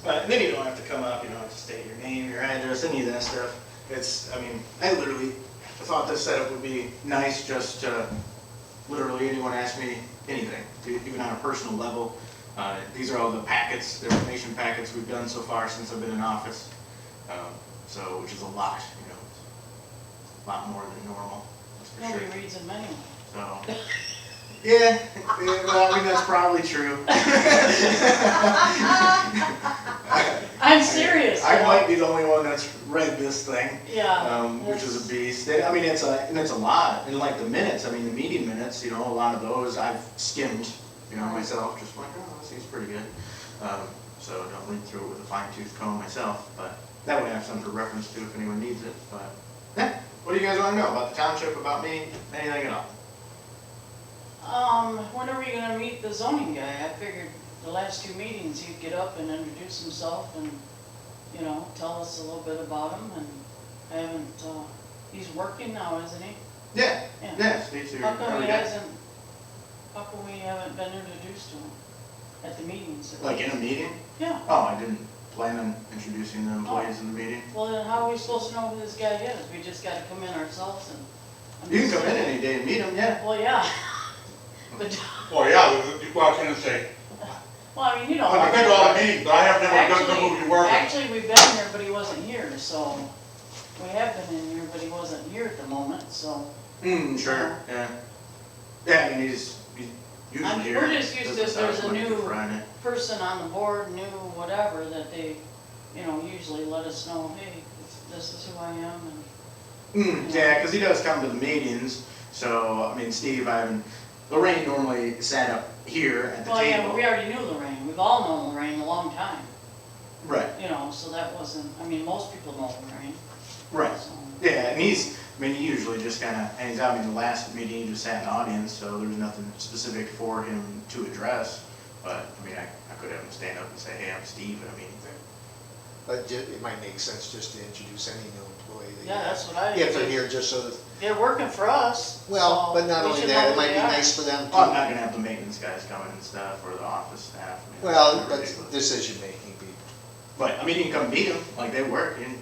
But then you don't have to come up, you don't have to state your name, your address, any of that stuff. It's, I mean, I literally thought this setup would be nice just to literally anyone ask me anything, even on a personal level. These are all the packets, the information packets we've done so far since I've been in office. So, which is a lot, you know, a lot more than normal. That's for Nobody sure. reads them anyway. So, yeah, well, I mean, that's probably true. I'm serious. I might be the only one that's read this thing. Yeah. Which is a beast. I mean, it's a lot. And like the minutes, I mean, the meeting minutes, you know, a lot of those I've skimmed, you know, myself, just like, oh, this seems pretty good. So don't read through it with a fine-tooth comb myself, but that would have some to reference to if anyone needs it. But yeah, what do you guys want to know about the township, about me, anything at all? When are we gonna meet the zoning guy? I figured the last two meetings he'd get up and introduce himself and, you know, tell us a little bit about him, and I haven't, he's working now, isn't he? Yeah, Yeah. yeah, Steve's here. How come we haven't been introduced to him at the meetings? Like in a meeting? Yeah. Oh, I didn't plan on introducing the employees in the meeting. Well, then how are we supposed to know who this guy is? We just gotta come in ourselves and. You can come in any day and meet him, yeah. Well, yeah. But, Well, yeah, you walk in and say, well, I mean, you know. I've been to all the meetings, but I have never done the who you were. Actually, we've been here, but he wasn't here, so we have been in here, but he wasn't here at the moment, so. Sure, yeah. Yeah, I mean, he's usually here. We're just used to, if there's a new Friday. person on the board, new whatever, that they, you know, usually let us know, hey, this is who I am, and. Yeah, because he does come to the meetings, so, I mean, Steve, Lorraine normally sat up here at the Well, table. yeah, but we already knew Lorraine, we've all known Lorraine a long time, Right, you know, so that wasn't, I mean, most people know Lorraine. right. So. Yeah, and he usually just kind of hangs out. I mean, the last meeting he just sat in the audience, so there was nothing specific for him to address. But, I mean, I could have him stand up and say, hey, I'm Steve. I mean, But it might make sense just to introduce any new employee. that you Yeah, have. that's what I. If they're here, just so that, They're working for us. well, so but not we only should that, know it might who be they are. nice for them I'm to. not going to have the maintenance guys coming and stuff, or the office staff. I mean, Well, that's but ridiculous. decision-making people. But, I mean, you can come meet them, like they work. And,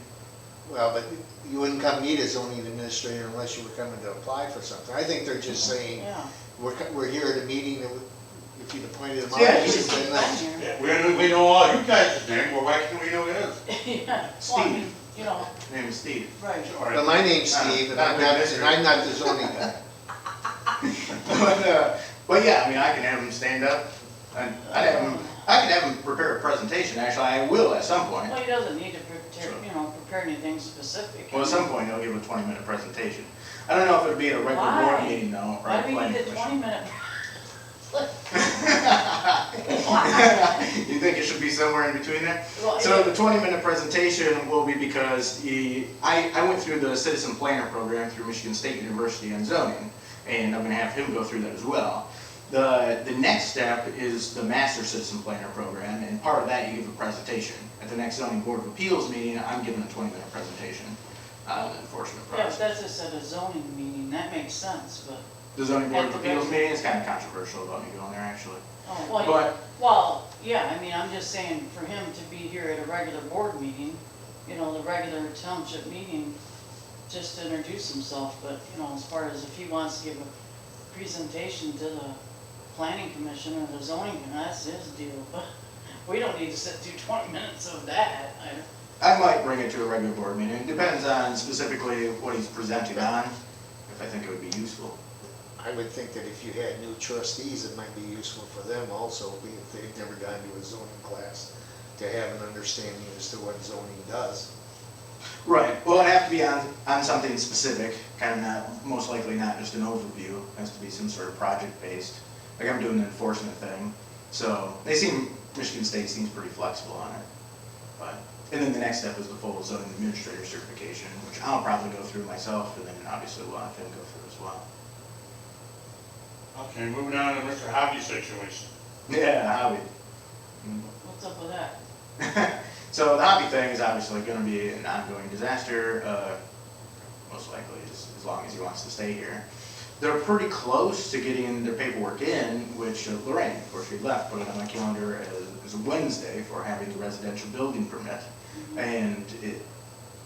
Well, but you wouldn't come meet as zoning administrator unless you were coming to apply for something. I think they're just saying, Yeah. we're here at a meeting, and if you'd appointed them. Yeah, on, you then Been that's- here. Yeah, we know all you guys' names, well, why can't we know his? Yeah, well, I mean, you know, his name is Steve. right. All right. But my name's Steve, and I'm not the zoning guy. But yeah, I mean, I can have him stand up. I can have him prepare a presentation. Actually, I will at some point. Well, he doesn't need to prepare anything specific. Well, at some point, he'll give a 20-minute presentation. I don't know if it'll be at a regular board Why? meeting though, or Why a do we planning need a commission. 20-minute? You think it should be somewhere in between there? Well, So the 20-minute presentation will be because I went through the citizen planner program through Michigan State University on zoning, and I'm going to have him go through that as well. The next step is the master citizen planner program, and part of that you give a presentation. At the next zoning board of appeals meeting, I'm giving a 20-minute presentation on the enforcement Yeah, but process. that's just at a zoning meeting, that makes sense, but, The zoning board At of the appeals regular- meeting is kind of controversial about me going there, actually. oh, well, But well, yeah, I mean, I'm just saying for him to be here at a regular board meeting, you know, the regular township meeting, just to introduce himself, but, you know, as far as if he wants to give a presentation to the planning commission or the zoning, that's his deal, but we don't need to sit through 20 minutes of that. I might bring it to a regular board meeting. It depends on specifically what he's presenting on, if I think it would be useful. I would think that if you had new trustees, it might be useful for them also, if they've never gone to a zoning class, to have an understanding as to what zoning does. Right. Well, it'd have to be on something specific, kind of not, most likely not just an overview. It has to be some sort of project-based. Like I'm doing the enforcement thing. So Michigan State seems pretty flexible on it. And then the next step is the full zoning administrator certification, which I'll probably go through myself, and then obviously we'll have him go through as well. Okay, moving on to Mr. Hobby's situation. Yeah, hobby. What's up with that? So the hobby thing is obviously going to be an ongoing disaster, most likely as long as he wants to stay here. they're pretty close to getting their paperwork in, which Lorraine, of course, we left, put it on my calendar as a Wednesday for having the residential building permit. And it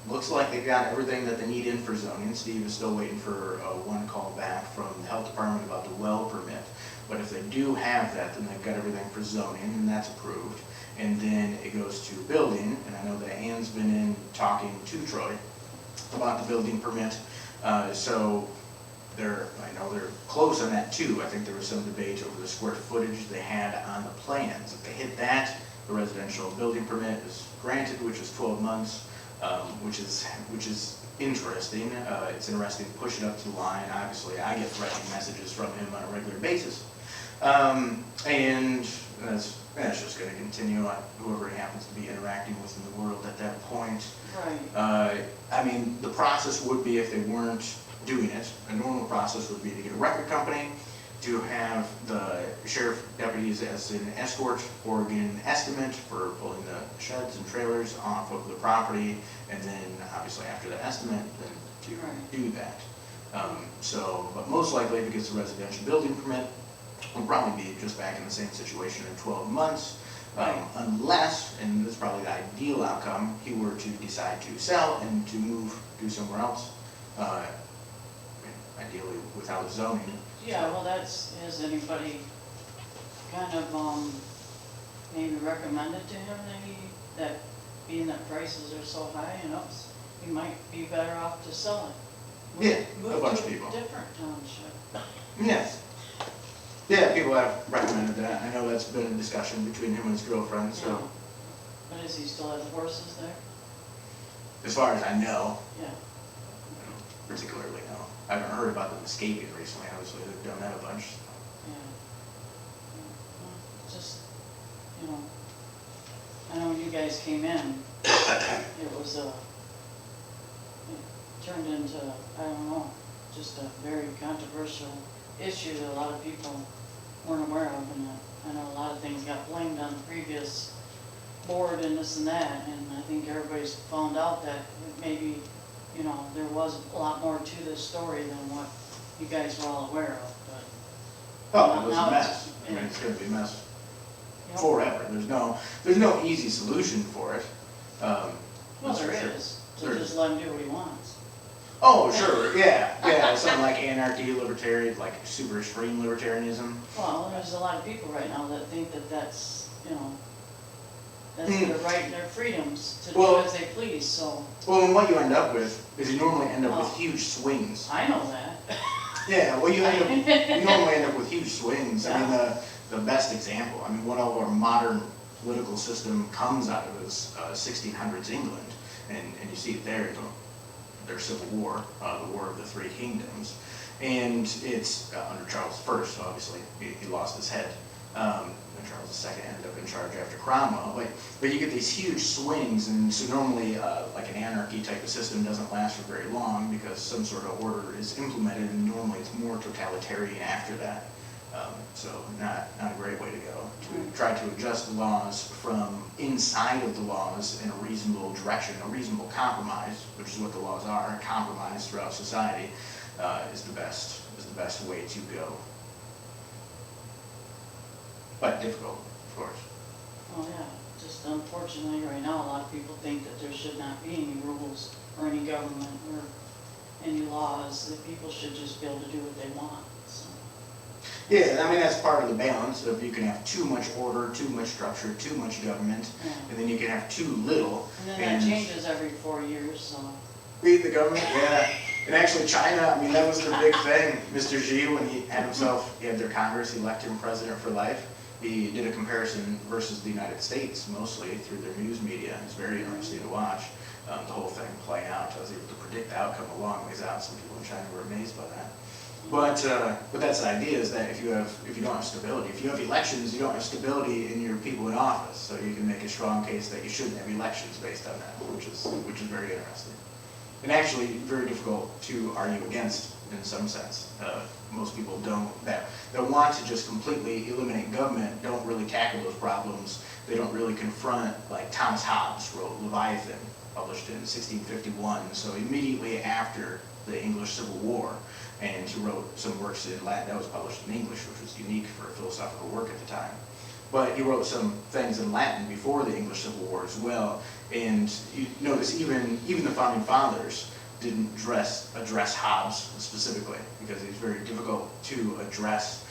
looks like they've got everything that they need in for zoning. Steve is still waiting for one call back from the health department about the well permit. But if they do have that, then they've got everything for zoning, and that's approved. And then it goes to building, and I know that Ann's been in talking to Troy about the building permit. So I know they're close on that too. I think there was some debate over the square footage they had on the plans. If they hit that, the residential building permit is granted, which is 12 months, which is interesting. It's interesting to push it up to the line. Obviously, I get threatening messages from him on a regular basis. And that's just going to continue on whoever he happens to be interacting with in the world at that point. Right. I mean, the process would be, if they weren't doing it, a normal process would be to get a record company, to have the sheriff deputies as an escort, or get an estimate for pulling the sheds and trailers off of the property, and then obviously after the estimate, then to do that. But most likely, if it gets a residential building permit, we'll probably be just back in the same situation in 12 months. Unless, and this is probably the ideal outcome, he were to decide to sell and to move to somewhere else, ideally without zoning. Yeah, well, has anybody kind of, maybe recommended to him that being that prices are so high, he might be better off to sell it? Yeah, a bunch of people. Move to a different township. Yes. Yeah, people have recommended that. I know that's been a discussion between him and his girlfriend, so. Yeah. But does he still have the horses there? As far as I know, Yeah. I don't particularly know. I haven't heard about them escaping recently. Obviously, they've done that a bunch. Yeah. Well, just, I know when you guys came in, it was it turned into, I don't know, just a very controversial issue that a lot of people weren't aware of, and I know a lot of things got blamed on the previous board and this and that, and I think everybody's found out that maybe, there was a lot more to this story than what you guys were all aware of, but. Oh, it was now a mess. I mean, it's going to be a mess forever. There's no easy solution for it. Well, that's there for sure. is, so just let him do what he wants. Oh, sure, yeah, something like anarchy, libertarian, like super extreme libertarianism. Well, there's a lot of people right now that think that that's that's their right and their freedoms to do as they please, so. Well, and what you end up with is you normally end up with huge swings. I know that. Yeah, well, you normally end up with huge swings. I mean, the best example, what of our modern political system comes out of is 1600s England, and you see it there, their civil war, the War of the Three Kingdoms, and it's under Charles I, so obviously he lost his head, and Charles II ended up in charge after Cromwell, but you get these huge swings, and so normally like an anarchy type of system doesn't last for very long because some sort of order is implemented, and normally it's more totalitarian after that. So not a great way to go, to try to adjust the laws from inside of the laws in a reasonable direction, a reasonable compromise, which is what the laws are, a compromise throughout society, is the best way to go. But difficult, of course. Oh, yeah, just unfortunately, right now, a lot of people think that there should not be any rules or any government or any laws, that people should just be able to do what they want, so. Yeah, that's part of the balance of you can have too much order, too much structure, too much government, and then you can have too little. And then that changes every 4 years, so. Beat the government, yeah. And actually China, that was the big thing. Mr. Xi, when he had their Congress, he elected him president for life. He did a comparison versus the United States, mostly through their news media. It's very interesting to watch the whole thing play out. I was able to predict the outcome a long ways out. Some people in China were amazed by that. But that's the idea, is that if you don't have stability, if you have elections, you don't have stability in your people in office. So you can make a strong case that you shouldn't have elections based on that, which is very interesting. And actually very difficult to argue against in some sense. Most people that want to just completely eliminate government don't really tackle those problems. They don't really confront, like Thomas Hobbes wrote Leviathan, published in 1651, so immediately after the English Civil War. and he wrote some works in Latin that was published in English, which was unique for a philosophical work at the time. But he wrote some things in Latin before the English Civil War as well, and you notice even the Founding Fathers didn't address Hobbes specifically, because he's very difficult to address.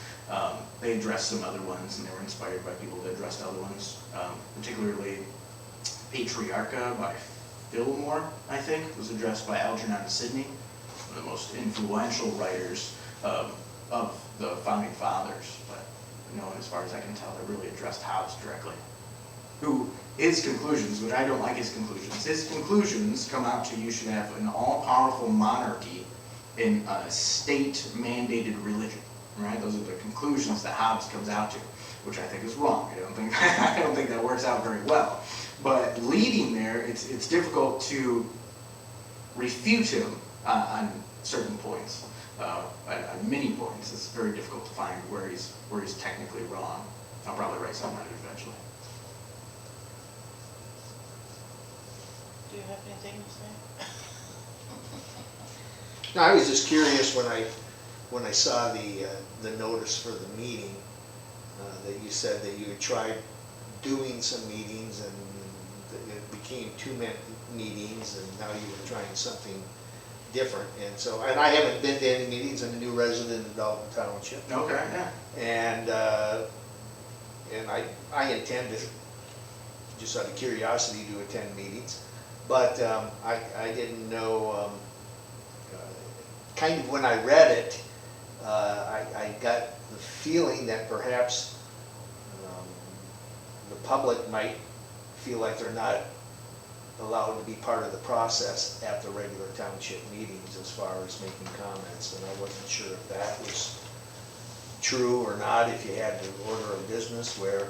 They addressed some other ones, and they were inspired by people that addressed other ones, particularly Patriarcha by Fillmore, I think, was addressed by Algernon Sidney, one of the most influential writers of the Founding Fathers. But no one, as far as I can tell, that really addressed Hobbes directly. His conclusions, which I don't like his conclusions come out to you should have an all-powerful monarchy in a state-mandated religion, right? Those are the conclusions that Hobbes comes out to, which I think is wrong. I don't think that works out very well. But leading there, it's difficult to refute him on certain points, on many points. It's very difficult to find where he's technically wrong. I'll probably write something on it eventually. Do you have anything to say? No, I was just curious when I saw the notice for the meeting, that you said that you had tried doing some meetings and it became too many meetings, and now you were trying something different. And so, and I haven't been to any meetings. I'm a new resident of Dalton Township. Okay, yeah. And I intend to, just out of curiosity, to attend meetings. But I didn't know, kind of when I read it, I got the feeling that perhaps the public might feel like they're not allowed to be part of the process at the regular township meetings as far as making comments. And I wasn't sure if that was true or not, if you had to order a business where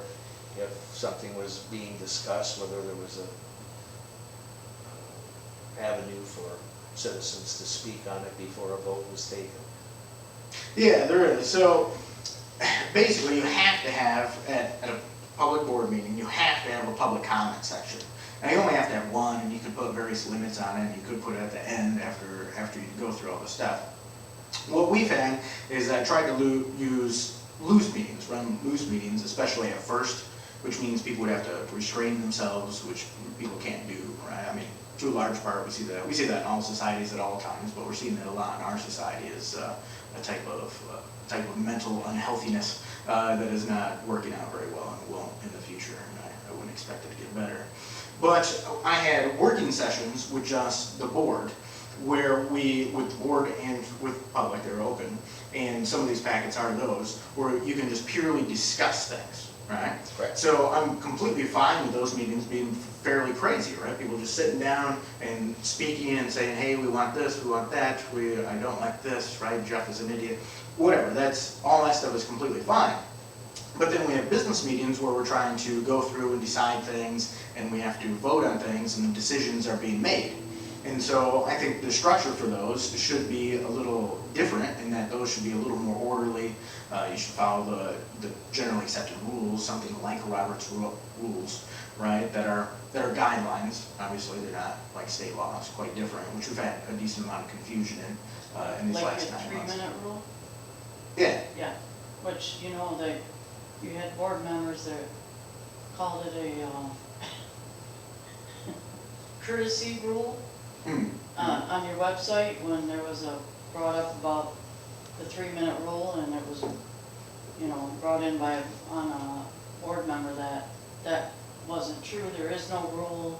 if something was being discussed, whether there was a avenue for citizens to speak on it before a vote was taken. Yeah, there is. So basically you have to have, at a public board meeting, you have to have a public comment section. Now you only have to have one, and you can put various limits on it, and you could put it at the end after you go through all the stuff. What we've had is I tried to use loose meetings, run loose meetings, especially at first, which means people would have to restrain themselves, which people can't do, right? I mean, to a large part, we see that in all societies at all times, but we're seeing that a lot in our society is a type of mental unhealthiness that is not working out very well and won't in the future, and I wouldn't expect it to get better. But I had working sessions with just the board, where with the board and with public, they're open, and some of these packets are those, where you can just purely discuss things, right? Right. So I'm completely fine with those meetings being fairly crazy, right? People just sitting down and speaking and saying, hey, we want this, we want that, I don't like this, right? Jeff is an idiot, whatever. All that stuff is completely fine. But then we have business meetings where we're trying to go through and decide things, and we have to vote on things, and decisions are being made. And so I think the structure for those should be a little different, in that those should be a little more orderly. You should follow the generally accepted rules, something like Robert's rules, right? That are guidelines. Obviously, they're not like state laws, quite different, which we've had a decent amount of confusion in these last 9 months. Like a 3-minute rule? Yeah. Yeah, which, you had board members that called it a courtesy rule on your website when there was brought up about the 3-minute rule, and it was, brought in on a board member that wasn't true. There is no rule.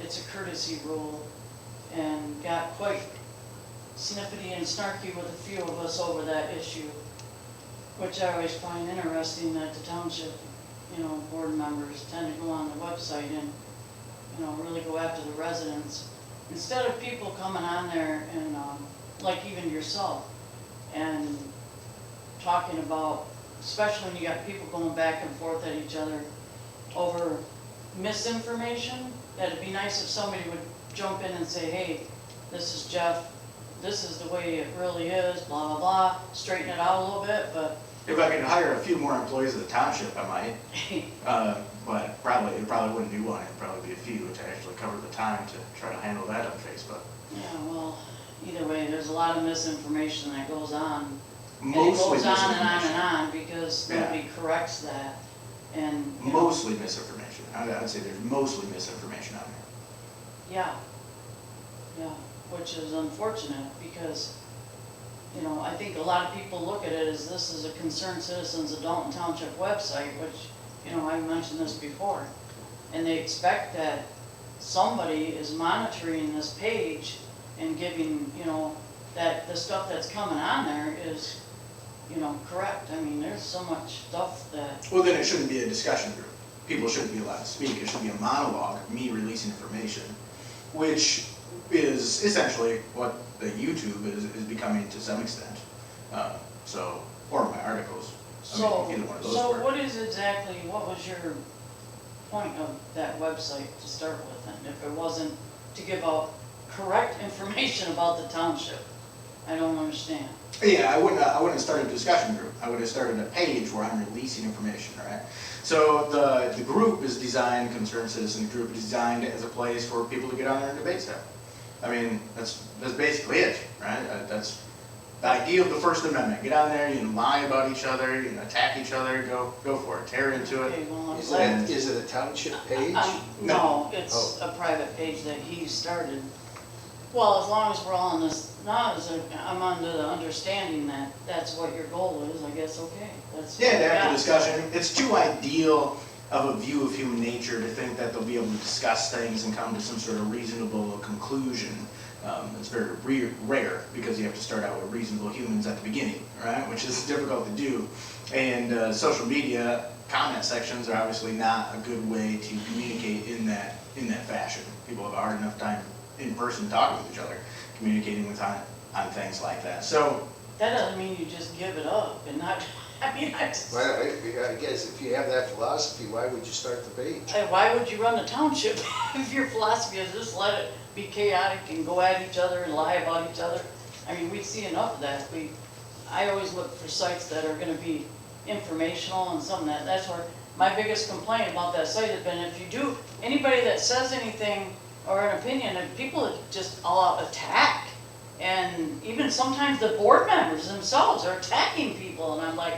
It's a courtesy rule, and got quite snippety and snarky with a few of us over that issue, which I always find interesting that the township, board members tend to go on the website and, really go after the residents. Instead of people coming on there and, like even yourself, and talking about, especially when you got people going back and forth at each other over misinformation, that'd be nice if somebody would jump in and say, hey, this is Jeff, this is the way it really is, blah, blah, blah, straighten it out a little bit, but If I could hire a few more employees of the township, I might. But it probably wouldn't do one. It'd probably be a few to actually cover the time to try to handle that on Facebook. yeah, well, either way, there's a lot of misinformation that goes on. And it Mostly goes on and on misinformation. and on because Yeah. nobody corrects that. And, you know, Mostly misinformation. I'd say there's mostly misinformation out there. yeah, yeah, which is unfortunate because, you know, I think a lot of people look at it as this is a concerned citizens of Dalton Township website, which, you know, I mentioned this before. And they expect that somebody is monitoring this page and giving, you know, that the stuff that's coming on there is, you know, correct. I mean, there's so much stuff that, Well, then it shouldn't be a discussion group. People shouldn't be allowed to speak. It should be a monologue, me releasing information, which is essentially what the YouTube is becoming to some extent. So, or my articles. I mean, either one of those so work. what is exactly, what was your point of that website to start with? And if it wasn't to give out correct information about the township, I don't understand. Yeah, I wouldn't have started a discussion group. I would have started a page where I'm releasing information, right? So the group is designed, Concerned Citizen Group is designed as a place for people to get on there and debate stuff. I mean, that's basically it, right? That's the idea of the First Amendment. Get on there, you can lie about each other, you can attack each other, go for it, tear into Okay, it. well, I'm Is glad. it a township page? No, it's a private page that he started. Well, as long as we're all on this, I'm under the understanding that that's what your goal is, I guess, okay. That's Yeah, what to we have got. the discussion. It's too ideal of a view of human nature to think that they'll be able to discuss things and come to some sort of reasonable conclusion. It's very rare because you have to start out with reasonable humans at the beginning, right? Which is difficult to do. And social media comment sections are obviously not a good way to communicate in that fashion. People have a hard enough time in person talking with each other, communicating on things like that. So That doesn't mean you just give it up and not, I mean, I just, Well, I guess if you have that philosophy, why would you start the page? why would you run the township if your philosophy is just let it be chaotic and go at each other and lie about each other? I mean, we see enough of that. I always look for sites that are gonna be informational and something that's where my biggest complaint about that site has been, if you do, anybody that says anything or an opinion, and people just all out attack. And even sometimes the board members themselves are attacking people, and I'm like,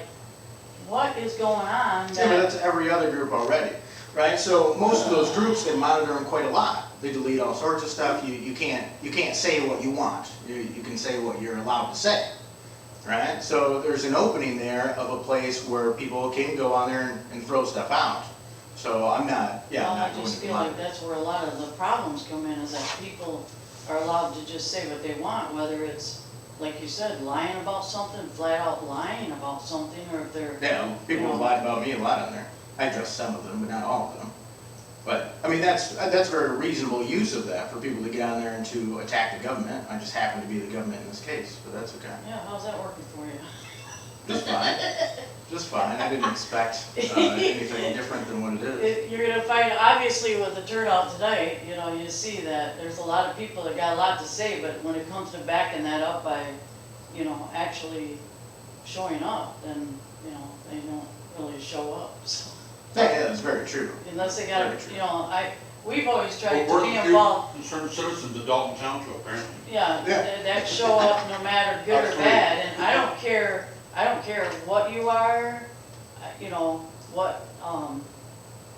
what is going on? yeah, but that's every other group already, right? So most of those groups, they monitor them quite a lot. They delete all sorts of stuff. You can't say what you want. You can say what you're allowed to say, right? So there's an opening there of a place where people can go on there and throw stuff out. So I'm not, yeah, Well, I'm not I going just to feel like monitor. that's where a lot of the problems come in, is that people are allowed to just say what they want, whether it's, like you said, lying about something, flat out lying about something, or if they're, Yeah, people have lied about me a lot on there. I address some of them, but not all of them. But, I mean, that's very reasonable use of that, for people to get on there and to attack the government. I just happen to be the government in this case, but that's okay. yeah, how's that working for you? Just fine. Just fine. I didn't expect anything different than what it is. You're gonna find, obviously with the turnout tonight, you know, you see that there's a lot of people that got a lot to say, but when it comes to backing that up by, you know, actually showing up, then, you know, they don't really show up, so. Yeah, that's very true. Unless they got, Very true. you know, we've always tried Well, to we're be the involved, concerned citizens of Dalton Township, apparently. yeah, Yeah. that show up no matter good or Absolutely. bad, and I don't care what you are, you know, what,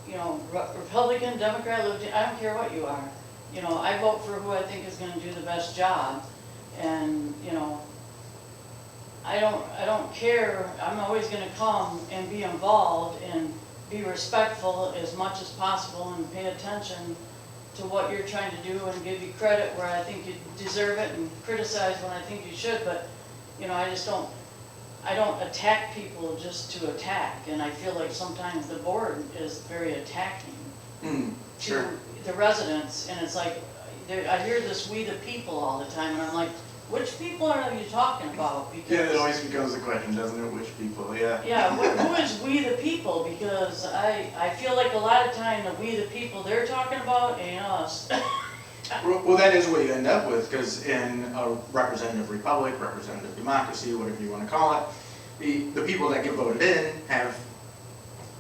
you know, Republican, Democrat, Libertarian, I don't care what you are. You know, I vote for who I think is gonna do the best job, and, you know, I don't care, I'm always gonna come and be involved and be respectful as much as possible and pay attention to what you're trying to do and give you credit where I think you deserve it and criticize when I think you should, but, you know, I don't attack people just to attack, and I feel like sometimes the board is very attacking Sure. to the residents, and it's like, I hear this "we the people" all the time, and I'm like, which people are you talking about? Yeah, it Because, always becomes a question, doesn't it? Which people, yeah. yeah, who is "we the people"? Because I feel like a lot of time the "we the people" they're talking about ain't us. Well, that is what you end up with, because in a representative republic, representative democracy, whatever you want to call it, the people that get voted in have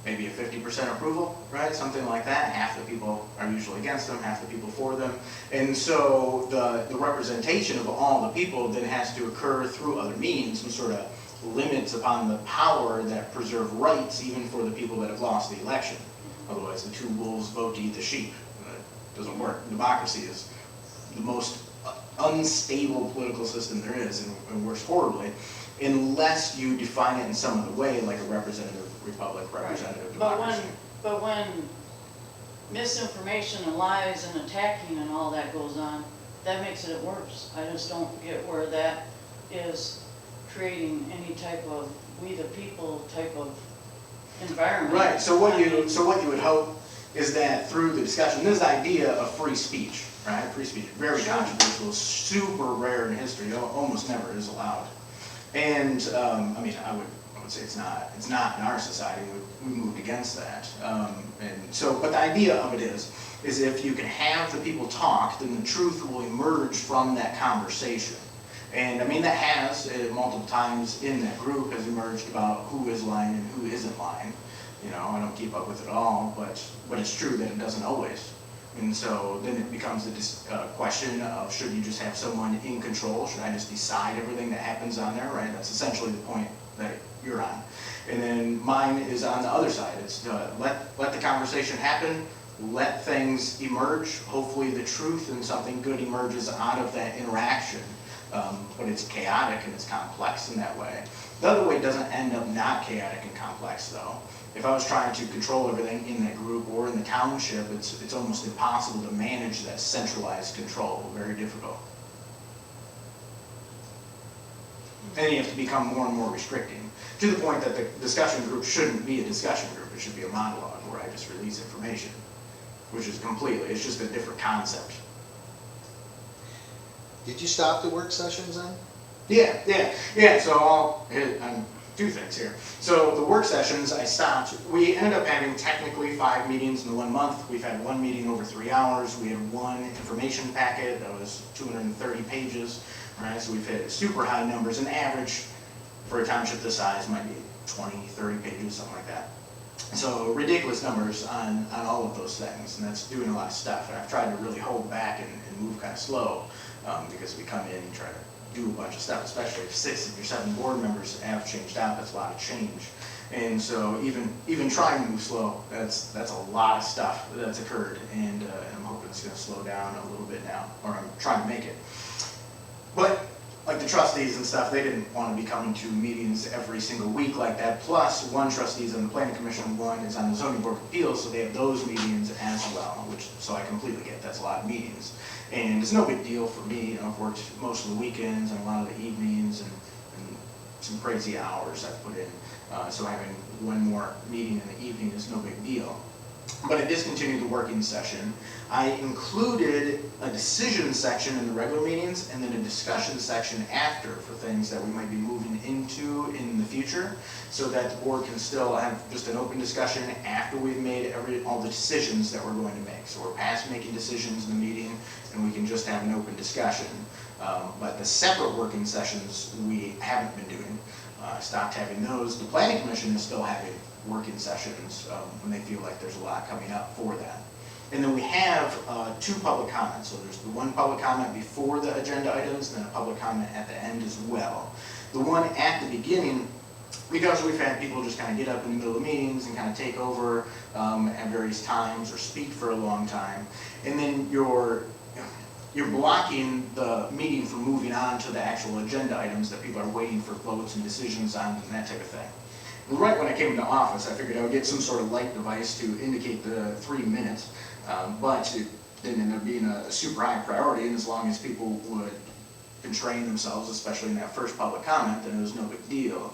maybe a 50% approval, right? Something like that. Half the people are usually against them, half the people for them. And so the representation of all the people then has to occur through other means, some sort of limits upon the power that preserve rights even for the people that have lost the election. Otherwise, the two wolves vote to eat the sheep. It doesn't work. Democracy is the most unstable political system there is, and works horribly, unless you define it in some other way, like a representative republic, representative democracy. But when misinformation and lies and attacking and all that goes on, that makes it worse. I just don't get where that is creating any type of we the people type of environment. Right, so what you would hope is that through the discussion, this idea of free speech, right? Free speech, very Sure. controversial, super rare in history, almost never is allowed. And I mean, I would say it's not in our society. We moved against that. And so, but the idea of it is if you can have the people talk, then the truth will emerge from that conversation. And I mean, that has multiple times in that group has emerged about who is lying and who isn't lying. You know, I don't keep up with it all, but it's true that it doesn't always. And so then it becomes a question of, should you just have someone in control? Should I just decide everything that happens on there, right? That's essentially the point that you're on. And then mine is on the other side. It's let the conversation happen, let things emerge. Hopefully the truth and something good emerges out of that interaction. But it's chaotic and it's complex in that way. The other way doesn't end up not chaotic and complex though. If I was trying to control everything in that group or in the township, it's almost impossible to manage that centralized control, very difficult. And you have to become more and more restricting, to the point that the discussion group shouldn't be a discussion group, it should be a monologue where I just release information, which is it's just a different concept. Did you stop the work sessions then? Yeah, so I'll hit on two things here. So the work sessions I stopped, we ended up having technically 5 meetings in 1 month. We've had 1 meeting over 3 hours. We had 1 information packet that was 230 pages, right? So we've hit super high numbers. An average for a township this size might be 20, 30 pages, something like that. So ridiculous numbers on all of those things, and that's doing a lot of stuff. And I've tried to really hold back and move kind of slow because we come in and try to do a bunch of stuff, especially if 6 of your 7 board members have changed out. That's a lot of change. And so even trying to move slow, that's a lot of stuff that's occurred, and I'm hoping it's going to slow down a little bit now, or I'm trying to make it. But like the trustees and stuff, they didn't want to be coming to meetings every single week like that. Plus, 1 trustee's on the planning commission, 1 is on the zoning board of appeals, so they have those meetings as well, so I completely get that's a lot of meetings. And it's no big deal for me. You know, I've worked most of the weekends and a lot of the evenings and some crazy hours I've put in. So having 1 more meeting in the evening is no big deal. But I discontinued the working session. I included a decision section in the regular meetings and then a discussion section after for things that we might be moving into in the future, so that the board can still have just an open discussion after we've made all the decisions that we're going to make. So we're past making decisions in the meeting and we can just have an open discussion. But the separate working sessions we haven't been doing. Stopped having those. The planning commission is still having working sessions when they feel like there's a lot coming up for that. And then we have 2 public comments. So there's the 1 public comment before the agenda items and then a public comment at the end as well. The one at the beginning, because we've had people just kind of get up in the middle of meetings and kind of take over at various times or speak for a long time. And then you're blocking the meeting from moving on to the actual agenda items that people are waiting for votes and decisions on and that type of thing. And right when I came into office, I figured I would get some sort of light device to indicate the 3 minutes, but it didn't end up being a super high priority, and as long as people would constrain themselves, especially in that first public comment, then it was no big deal.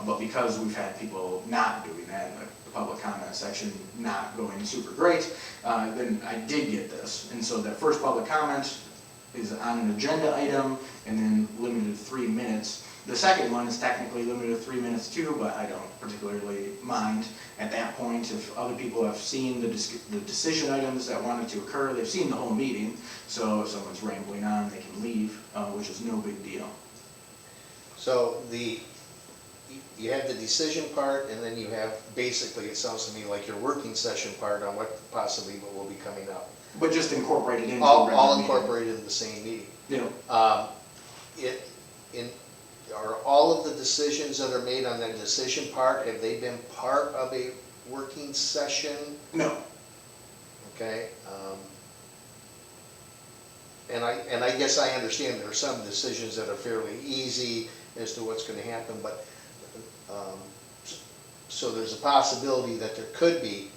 But because we've had people not doing that, and the public comment section not going super great, then I did get this. And so that first public comment is on an agenda item and then limited to 3 minutes. The second one is technically limited to 3 minutes too, but I don't particularly mind at that point. If other people have seen the decision items that wanted to occur, they've seen the whole meeting, so if someone's rambling on, they can leave, which is no big deal. So you have the decision part, and then you have, basically, it sounds to me like your working session part on what possibly what will be coming up. But just incorporated into. All the regular meeting. incorporated in the same meeting. Yeah. Are all of the decisions that are made on that decision part, have they been part of a working session? No. Okay? And I guess I understand there are some decisions that are fairly easy as to what's gonna happen, but, so there's a possibility that there could be,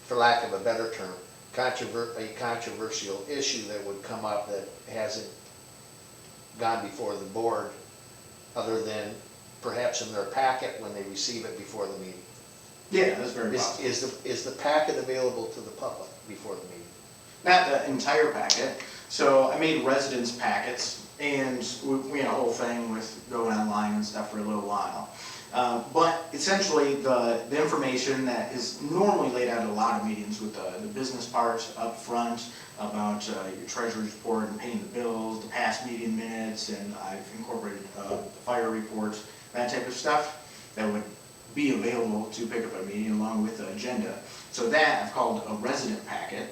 for lack of a better term, a controversial issue that would come up that hasn't gone before the board, other than perhaps in their packet when they receive it before the meeting. Yeah, that's very possible. Is the packet available to the public before the meeting? Not the entire packet. So I made residence packets, and we had a whole thing with going online and stuff for a little while. But essentially, the information that is normally laid out at a lot of meetings with the business parts up front, about your treasurer's report and paying the bills, the past meeting minutes, and I've incorporated the fire reports, that type of stuff that would be available to pick up a meeting along with the agenda. So that I've called a resident packet,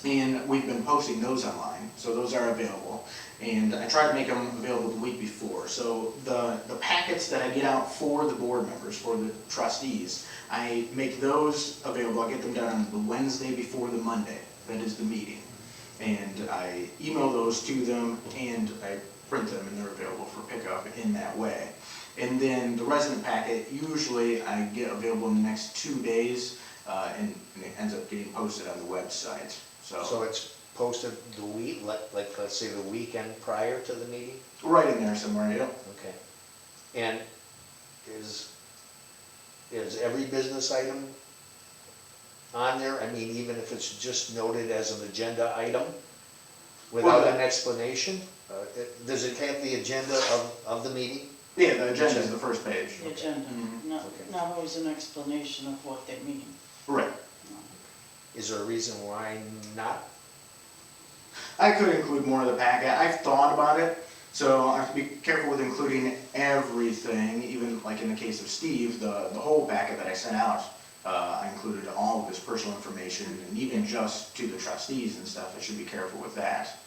and we've been posting those online, so those are available. And I try to make them available the week before. So the packets that I get out for the board members, for the trustees, I make those available. I get them done on the Wednesday before the Monday, that is the meeting. And I email those to them, and I print them, and they're available for pickup in that way. And then the resident packet, usually I get available in the next 2 days, and it ends up getting posted on the website. So it's posted the week, like let's say the weekend prior to the meeting? Right in there somewhere, yeah. Okay. And is every business item on there? I mean, even if it's just noted as an agenda item without an explanation? Does it have the agenda of the meeting? Yeah, the agenda is the first page. The agenda, not, Okay. not always an explanation of what they're meaning. Right. Is there a reason why not? I could include more of the packet. I've thought about it, so I have to be careful with including everything, even like in the case of Steve, the whole packet that I sent out, I included all of his personal information, and even just to the trustees and stuff, I should be careful with that.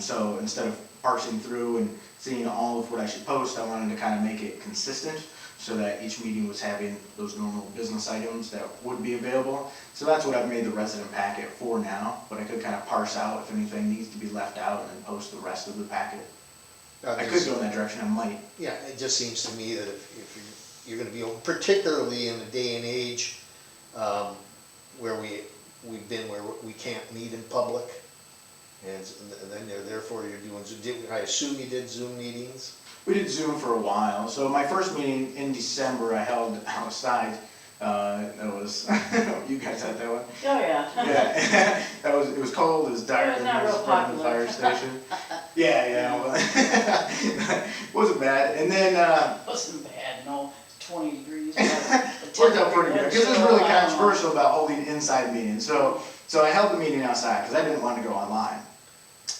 So instead of parsing through and seeing all of what I should post, I wanted to kind of make it consistent, so that each meeting was having those normal business items that would be available. So that's what I've made the resident packet for now, but I could kind of parse out if anything needs to be left out and then post the rest of the packet. I could go in that direction, I might. Yeah, it just seems to me that if you're gonna be, particularly in the day and age where we've been where we can't meet in public, and then therefore you're doing, I assume you did Zoom meetings? We did Zoom for a while. So my first meeting in December I held outside. That was, you guys had that one? Oh, yeah. Yeah, it was cold, it was dark, It was and not it was real in front of the fire popular. station. Yeah, well, wasn't bad. And then, Wasn't bad, no, 20 degrees. worked out pretty good, because it was really controversial about holding inside meetings. So I held the meeting outside, because I didn't want to go online.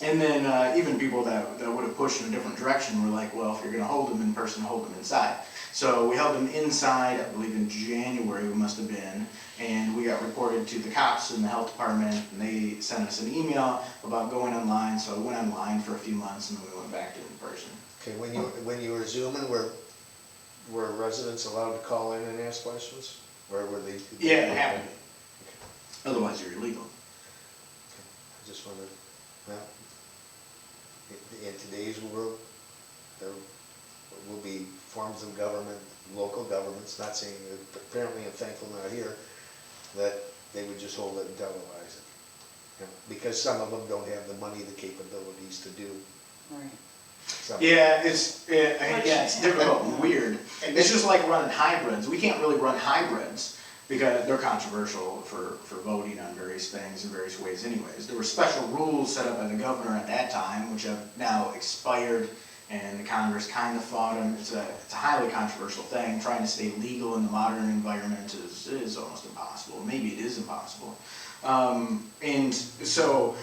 And then even people that would have pushed in a different direction were like, well, if you're going to hold them in person, hold them inside. So we held them inside, I believe in January we must have been, and we got reported to the cops in the health department, and they sent us an email about going online. So I went online for a few months, and then we went back to in person. Okay, when you were Zooming, were residents allowed to call in and ask questions? Or were they? Yeah, it happened. Otherwise you're illegal. I just wondered, well, in today's world, there will be forms of government, local governments, not saying that, apparently and thankfully not here, that they would just hold it and televise it. You know, because some of them don't have the money, the capabilities to do. Right. Some. Yeah, it's difficult and weird. It's just like running hybrids. We can't really run hybrids because they're controversial for voting on various things in various ways anyways. There were special rules set up by the governor at that time, which have now expired, and the Congress kind of fought them. It's a highly controversial thing. Trying to stay legal in the modern environment is almost impossible. Maybe it is impossible. And so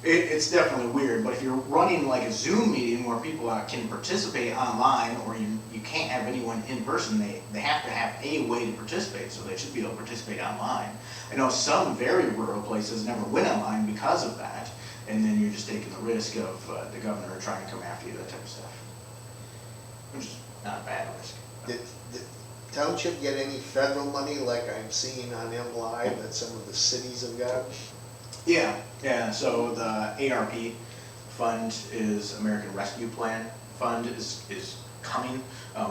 It's definitely weird, but if you're running like a Zoom meeting where people can participate online, or you can't have anyone in person, they have to have a way to participate, so they should be able to participate online. I know some very rural places never went online because of that, and then you're just taking the risk of the governor trying to come after you, that type of stuff. Which is not a bad risk. Did Township get any federal money like I'm seeing on M Live that some of the cities have got? Yeah, so the ARP fund is American Rescue Plan fund is coming.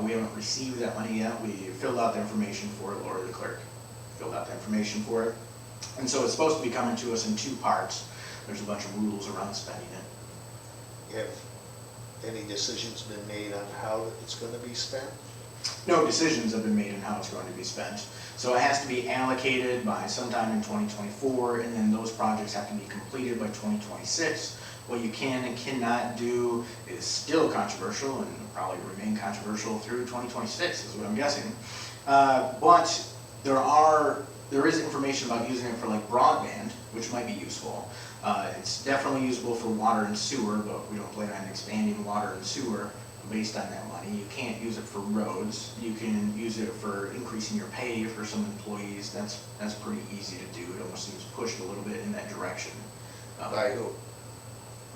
We haven't received that money yet. We filled out the information for it, Laura the clerk filled out the information for it. And so it's supposed to be coming to us in 2 parts. There's a bunch of rules around spending it. Have any decisions been made on how it's gonna be spent? No decisions have been made on how it's going to be spent. So it has to be allocated by sometime in 2024, and then those projects have to be completed by 2026. What you can and cannot do is still controversial, and probably remain controversial through 2026 is what I'm guessing. But there is information about using it for like broadband, which might be useful. It's definitely usable for water and sewer, but we don't plan on expanding water and sewer based on that money. You can't use it for roads. You can use it for increasing your pay for some employees. That's pretty easy to do. It almost seems pushed a little bit in that direction. By who?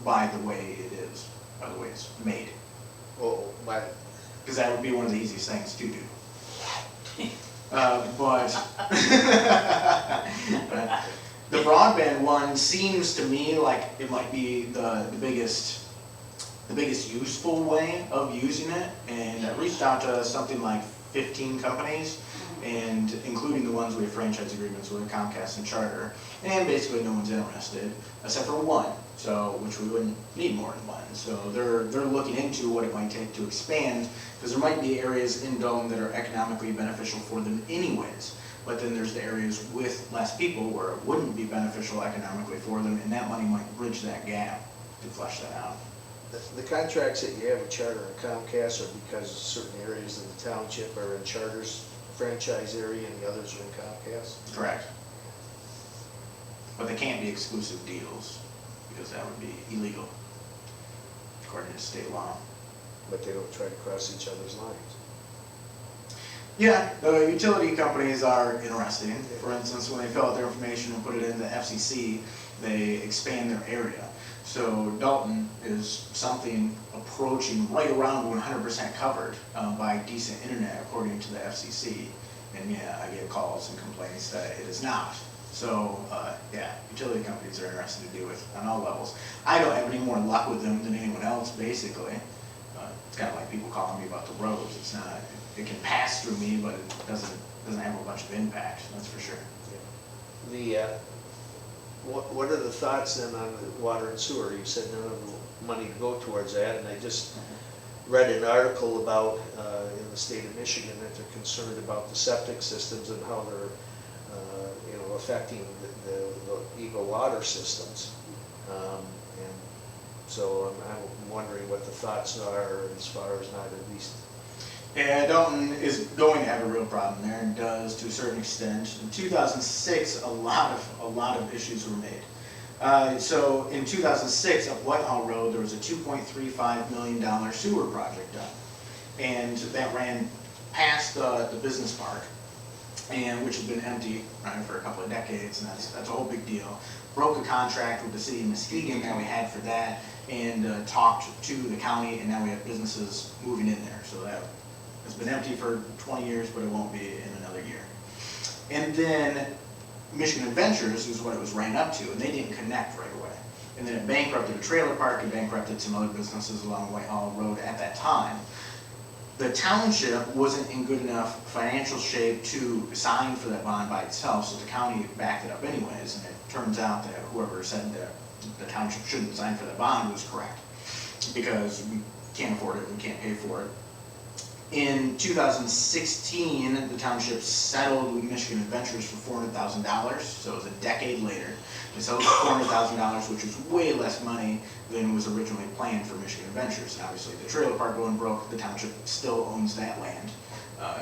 By the way it is, by the way it's made. Oh, by, Because that would be one of the easiest things to do. But the broadband one seems to me like it might be the biggest useful way of using it, and I reached out to something like 15 companies, and including the ones we have franchise agreements with, Comcast and Charter, and basically no one's interested except for one, so which we wouldn't need more than one. So they're looking into what it might take to expand, because there might be areas in Dome that are economically beneficial for them anyways, but then there's the areas with less people where it wouldn't be beneficial economically for them, and that money might bridge that gap to flesh that out. the contracts that you have with Charter and Comcast are because certain areas of the township are in Charter's franchise area and the others are in Comcast? Correct. But they can't be exclusive deals, because that would be illegal, according to state law. But they don't try to cross each other's lines. Yeah, the utility companies are interesting. For instance, when they fill out their information and put it in the FCC, they expand their area. So Dalton is something approaching right around 100% covered by decent internet, according to the FCC. And yeah, I get calls and complaints that it is not. So yeah, utility companies are interesting to deal with on all levels. I don't have any more luck with them than anyone else, basically. It's kind of like people calling me about the roads. It's not, it can pass through me, but it doesn't have a bunch of impact, that's for sure. The, what are the thoughts then on the water and sewer? You said none of the money to go towards that, and I just read an article about, in the state of Michigan, that they're concerned about the septic systems and how they're, affecting the Eagle water systems. And so I'm wondering what the thoughts are as far as not at least. Yeah, Dalton is going to have a real problem there, and does to a certain extent. In 2006, a lot of issues were made. So in 2006, up Whitehall Road, there was a $2.35 million sewer project done, and that ran past the business park, and which had been empty for a couple of decades, and that's a whole big deal. Broke a contract with the city of Muskegon that we had for that, and talked to the county, and now we have businesses moving in there. So that has been empty for 20 years, but it won't be in another year. And then Michigan Adventures is what it was ran up to, and they didn't connect right away. And then it bankrupted a trailer park and bankrupted some other businesses along Whitehall Road at that time. The township wasn't in good enough financial shape to sign for that bond by itself, so the county backed it up anyways, and it turns out that whoever said that the township shouldn't sign for that bond was correct, because we can't afford it, we can't pay for it. In 2016, the township settled with Michigan Adventures for $400,000, so it was a decade later. They settled for $400,000, which was way less money than was originally planned for Michigan Adventures. And obviously the trailer park going broke, the township still owns that land.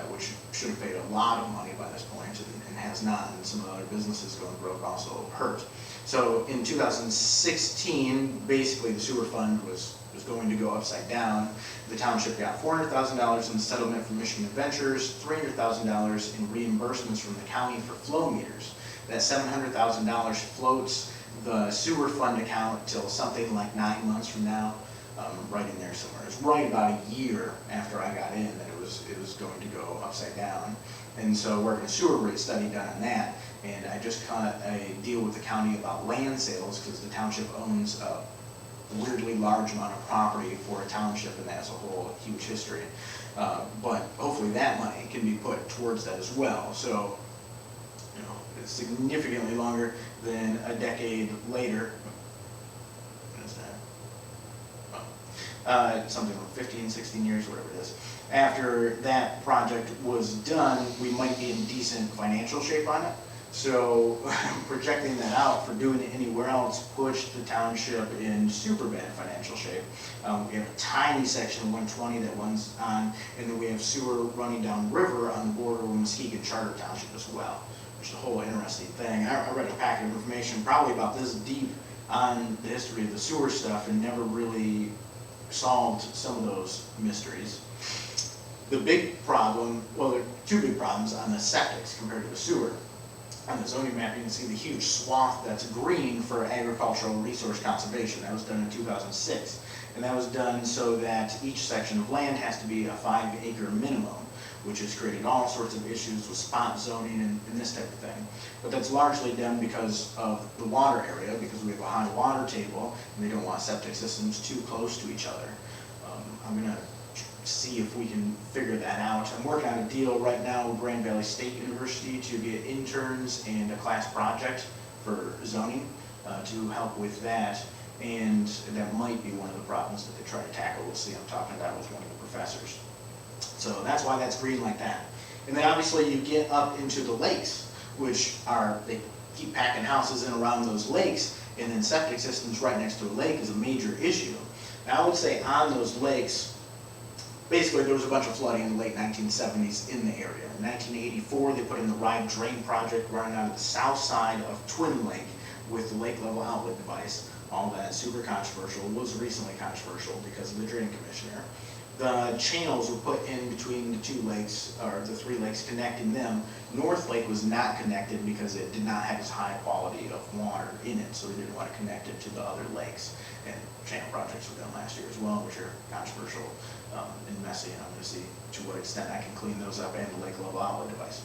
which should have paid a lot of money by this point and has not, and some of the other businesses going broke also hurt. So in 2016, basically the sewer fund was going to go upside down. The township got $400,000 in settlement from Michigan Adventures, $300,000 in reimbursements from the county for flow meters. That $700,000 floats the sewer fund account till something like 9 months from now, right in there somewhere. It's right about a year after I got in that it was going to go upside down. And so working a sewer rate study done on that, and I just cut a deal with the county about land sales because the township owns a weirdly large amount of property for a township, and that has a whole huge history. But hopefully that money can be put towards that as well. So, you know, it's significantly longer than a decade later. What is that? Oh. Something like 15, 16 years, whatever it is. After that project was done, we might be in decent financial shape on it. So projecting that out for doing it anywhere else pushed the township in super bad financial shape. We have a tiny section of 120 that runs on, and then we have sewer running down river on the border of Muskegon Charter Township as well, which is a whole interesting thing. I read a packet of information probably about this deep on the history of the sewer stuff and never really solved some of those mysteries. The big problem, well, there are two big problems on the septics compared to the sewer. On the zoning map, you can see the huge swath that's green for agricultural resource conservation. That was done in 2006. And that was done so that each section of land has to be a 5-acre minimum, which has created all sorts of issues with spot zoning and this type of thing. But that's largely done because of the water area, because we have a high water table, and they don't want septic systems too close to each other. I'm going to see if we can figure that out. I'm working on a deal right now with Grand Valley State University to get interns and a class project for zoning to help with that, and that might be one of the problems that they try to tackle. We'll see. I'm talking about it with one of the professors. So that's why that's green like that. And then obviously you get up into the lakes, which are, they keep packing houses in around those lakes, and then septic systems right next to a lake is a major issue. Now I would say on those lakes, basically there was a bunch of flooding in the late 1970s in the area. In 1984 they put in the Ride Drain project running out of the south side of Twin Lake with the lake level outlet device. All that super controversial, was recently controversial because of the drain commissioner. The channels were put in between the two lakes, or the three lakes connecting them. North Lake was not connected because it did not have as high quality of water in it, so they didn't want to connect it to the other lakes. And channel projects were done last year as well, which are controversial and messy, and I'm going to see to what extent I can clean those up and the lake level outlet device.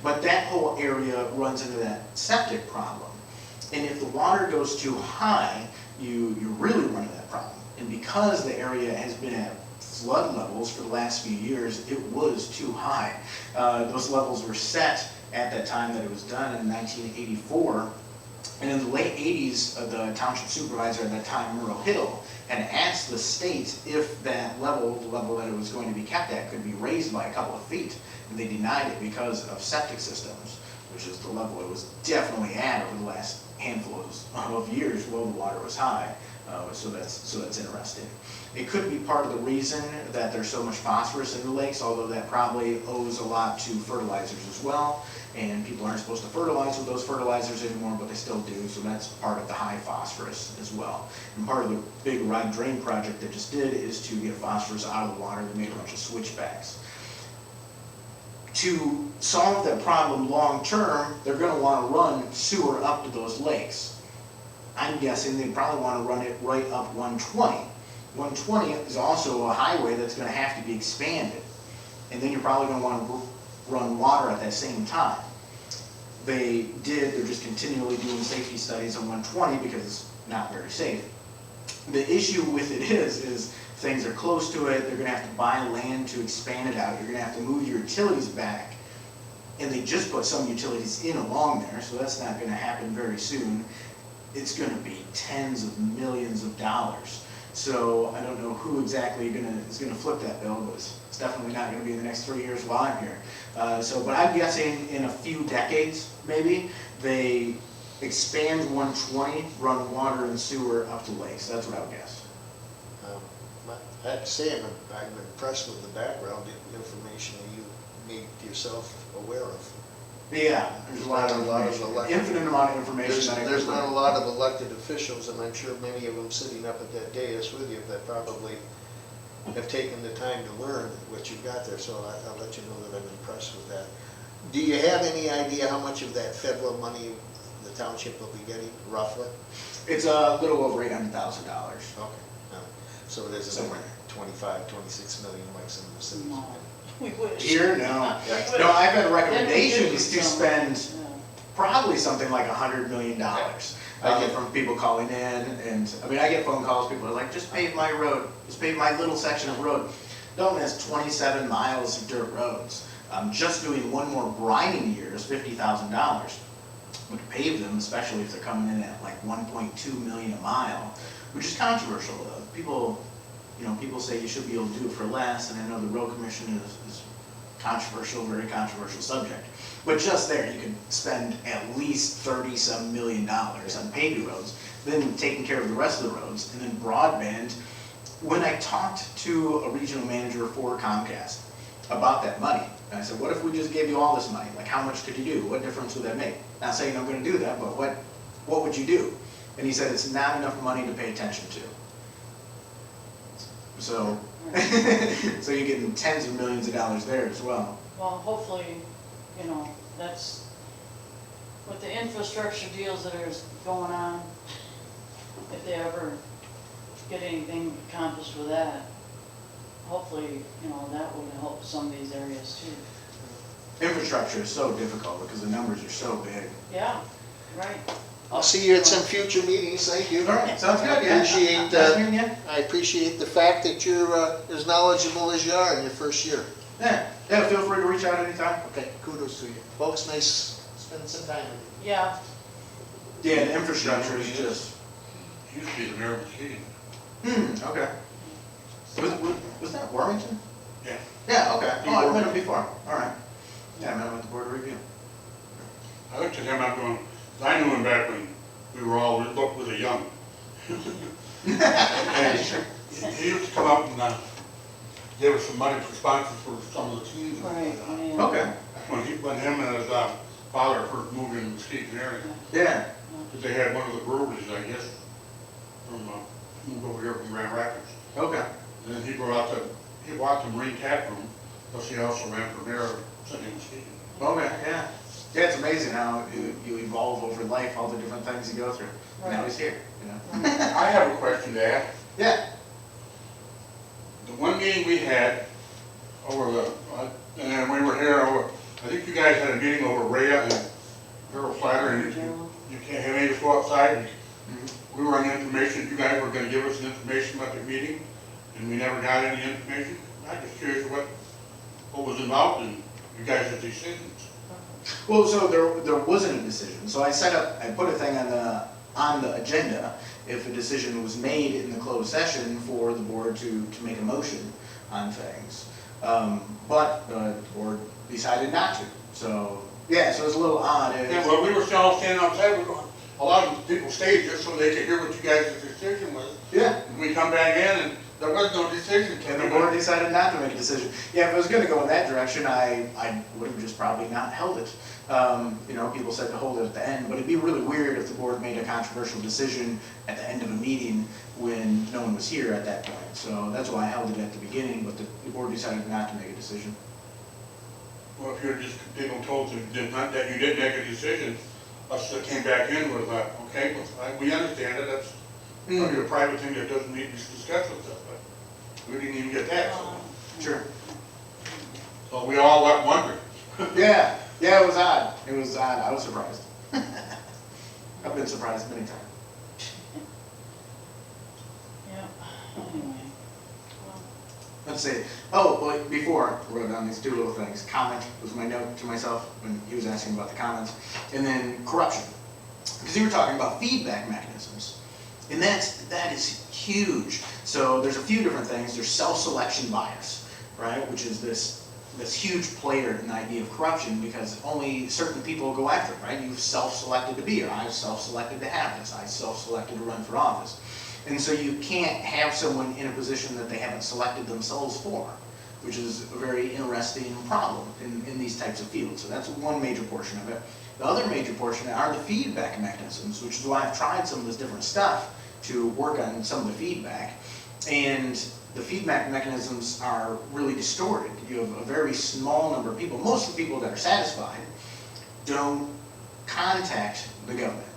But that whole area runs into that septic problem. And if the water goes too high, you really run into that problem. And because the area has been at flood levels for the last few years, it was too high. Those levels were set at that time that it was done in 1984. And in the late 80s, the township supervisor at that time, Murrow Hill, had asked the state if that level, the level that it was going to be kept at, could be raised by a couple of feet. And they denied it because of septic systems, which is the level it was definitely at over the last handful of years while the water was high. So that's interesting. It could be part of the reason that there's so much phosphorus in the lakes, although that probably owes a lot to fertilizers as well. And people aren't supposed to fertilize with those fertilizers anymore, but they still do, so that's part of the high phosphorus as well. And part of the big Ride Drain project they just did is to get phosphorus out of the water. They made a bunch of switchbacks. To solve that problem long term, they're going to want to run sewer up to those lakes. I'm guessing they probably want to run it right up 120. 120 is also a highway that's going to have to be expanded. And then you're probably going to want to run water at that same time. They're just continually doing safety studies on 120 because it's not very safe. The issue with it is things are close to it, they're going to have to buy land to expand it out, you're going to have to move your utilities back, and they just put some utilities in along there, so that's not going to happen very soon. It's going to be tens of millions of dollars. So I don't know who exactly is going to flip that bill, but it's definitely not going to be in the next 3 years while I'm here. But I'm guessing in a few decades, maybe, they expand 120, run water and sewer up to lakes. That's what I would guess. I have to say I'm impressed with the background information that you made yourself aware of. Yeah, there's a lot of elected. infinite amount of information. There's not a lot of elected officials, and I'm sure many of them sitting up at that dais with you that probably have taken the time to learn what you've got there, so I'll let you know that I'm impressed with that. Do you have any idea how much of that federal money the township will be getting, roughly? It's a little over $800,000. Okay. So it isn't Somewhere. 25, 26 million like some of the cities. No, we wish. Here, no. Yeah. No, I've had Then we recommendations could to do spend some, yeah. probably something like $100 million. I get from people calling in, and, I mean, I get phone calls, people are like, just pave my road, just pave my little section of road. Dalton has 27 miles of dirt roads. Just doing one more grinding year is $50,000. But to pave them, especially if they're coming in at like 1.2 million a mile, which is controversial. People, people say you should be able to do it for less, and I know the road commission is controversial, very controversial subject. But just there, you could spend at least $30-some million on paving roads, then taking care of the rest of the roads, and then broadband. When I talked to a regional manager for Comcast about that money, and I said, what if we just gave you all this money? Like, how much could you do? What difference would that make? Not saying I'm gonna do that, but what would you do? And he said, it's not enough money to pay attention to. So, so you're getting tens of millions of dollars there as well. Well, hopefully, that's, with the infrastructure deals that are going on, if they ever get anything accomplished with that, hopefully, that would help some of these areas too. Infrastructure is so difficult because the numbers are so big. Yeah, right. I'll see you at some future meetings, thank you. All right, sounds good, yeah. Appreciate, Nice meeting you. I appreciate the fact that you're as knowledgeable as you are in your first year. Yeah, feel free to reach out anytime. Okay, kudos to you. Folks, nice spending some time with you. Yeah, Yeah, the infrastructure is just, He used to be the mayor of Muskegon. okay. Was that Warrington? Yeah. Yeah, okay. Oh, I've met him before. All right. Yeah, I met him at the board of review. I looked at him, I'm going, I knew him back when we were all, looked really young. And he used to come up and give us some money for sponsors for some of the teams. right, yeah. Okay. When him and his father first moved in the Muskegon area, Yeah. because they had one of the breweries, I guess, moved over here from Grand Rapids. Okay. And then he brought the Marine Tap Room, plus he also ran for mayor of City of Muskegon. Okay, yeah. Yeah, it's amazing how you evolve over life, all the different things you go through. Right. Now he's here, I have a question to ask. Yeah. The one meeting we had over and we were here over, I think you guys had a meeting over Rhea and Harold Slider, and you can't have any of us go outside. And we were on the information, you guys were gonna give us information about the meeting, and we never got any information. I'm just curious what was involved in you guys' decisions. Well, so there wasn't a decision. So I put a thing on the agenda if a decision was made in the closed session for the board to make a motion on things. But the board decided not to. So, yeah, so it's a little odd. Yeah, well, we were still all standing outside, we're going, a lot of people stayed just so they could hear what you guys' decision was. Yeah. And we come back in and there was no decision. And the board decided not to make a decision. Yeah, if it was gonna go in that direction, I would have just probably not held it. People said to hold it at the end, but it'd be really weird if the board made a controversial decision at the end of a meeting when no one was here at that point. So that's why I held it at the beginning, but the board decided not to make a decision. Well, if you're just, people told you that you didn't make a decision, us that came back in was like, okay, well, we understand it, that's probably a private thing that doesn't need to be discussed with us, but we didn't even get that, so. Sure. So we all left wondering. Yeah, it was odd. It was odd. I was surprised. I've been surprised many times. Yeah, anyway. Well, Let's see. Oh, well, before I wrote down these two little things. Comment was my note to myself when he was asking about the comments. And then corruption. Because you were talking about feedback mechanisms. And that is huge. So there's a few different things. There's self-selection bias, right? Which is this huge player in the idea of corruption because only certain people go after it, right? You've self-selected to be here. I've self-selected to have this. I self-selected to run for office. And so you can't have someone in a position that they haven't selected themselves for, which is a very interesting problem in these types of fields. So that's one major portion of it. The other major portion are the feedback mechanisms, which is why I've tried some of this different stuff to work on some of the feedback. And the feedback mechanisms are really distorted. You have a very small number of people. Most of the people that are satisfied don't contact the government.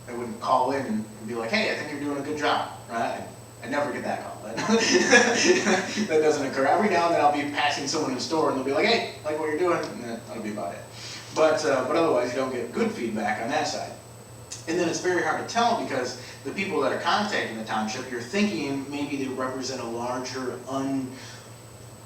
They wouldn't call in and be like, hey, I think you're doing a good job, right? I never get that call. That doesn't occur. Every now and then I'll be passing someone in the store and they'll be like, hey, like what you're doing, and that'll be about it. But otherwise you don't get good feedback on that side. And then it's very hard to tell because the people that are contacting the township, you're thinking maybe they represent a larger,